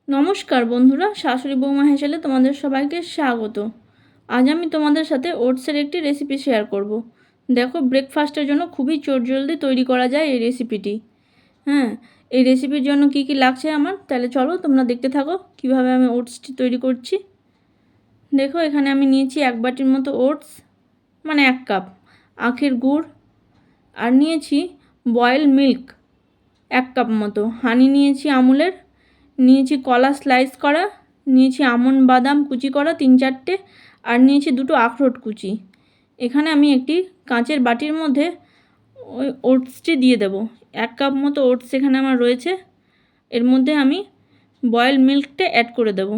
নমস্কার বন্ধুরা, শাশুড়ি বৌমা হেসেলে তোমাদের সবাইকে স্বাগত। আজ আমি তোমাদের সাথে ওটসের একটি রেসিপি শেয়ার করব। দেখো, ব্রেকফাস্টের জন্য খুবই চটজলদি তৈরি করা যায় এই রেসিপিটি। এই রেসিপির জন্য কি কি লাগছে আমার, তাহলে চলো তোমরা দেখতে থাকো কিভাবে আমি ওটসটি তৈরি করছি। দেখো, এখানে আমি নিয়েছি 1 বাটির মতো ওটস, মানে 1 কাপ, আখের গুড়, আর নিয়েছি বয়েল মিল্ক 1 কাপ মতো, হানি নিয়েছি আমুলের, নিয়েছি কলা স্লাইস করা, নিয়েছি আমন্ড বাদাম কুচি করা 3-4টে, আর নিয়েছি 2টো আখরোট কুচি। এখানে আমি একটি কাঁচের বাটির মধ্যে ওই ওটসটি দিয়ে দেব। 1 কাপ মতো ওটস এখানে আমার রয়েছে, এর মধ্যে আমি বয়েল মিল্কটা অ্যাড করে দেব।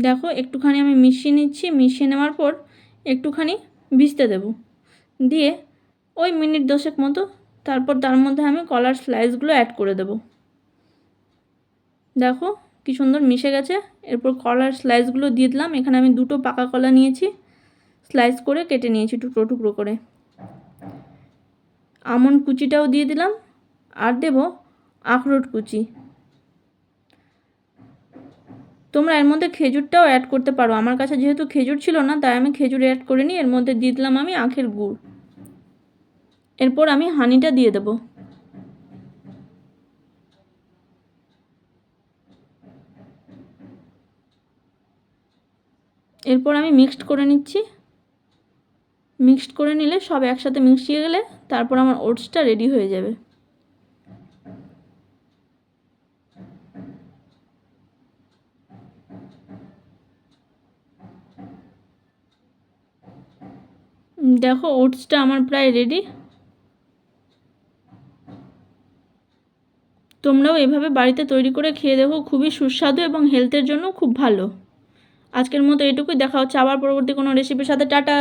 দেখো, একটুখানি আমি মিশিয়ে নিচ্ছি। মিশিয়ে নেওয়ার পর একটুখানি ভিজতে দেব, দিয়ে ওই মিনিট 10 মতো, তারপর তার মধ্যে আমি কলার স্লাইসগুলো অ্যাড করে দেব। দেখো কি সুন্দর মিশে গেছে। এরপর কলার স্লাইসগুলো দিয়ে দিলাম। এখানে আমি 2টো পাকা কলা নিয়েছি, স্লাইস করে কেটে নিয়েছি টুকরো টুকরো করে। আমন্ড কুচিটাও দিয়ে দিলাম, আর দেব আখরোট কুচি। তোমরা এর মধ্যে খেজুরটাও অ্যাড করতে পারো, আমার কাছে যেহেতু খেজুর ছিল না তাই আমি খেজুর অ্যাড করিনি। এর মধ্যে দিয়ে দিলাম আমি আখের গুড়। এরপর আমি হানিটা দিয়ে দেব। এরপর আমি মিক্সড করে নিচ্ছি। মিক্সড করে নিলে সব একসাথে মিশিয়ে গেলে তারপর আমার ওটসটা রেডি হয়ে যাবে। দেখো, ওটসটা আমার প্রায় রেডি। তোমরাও এভাবে বাড়িতে তৈরি করে খেয়ে দেখো, খুবই সুস্বাদু এবং হেলথের জন্য খুব ভালো। আজকের মতো এটুকুই। দেখা হচ্ছে আবার পরবর্তী কোনো রেসিপির সাথে। টাটা।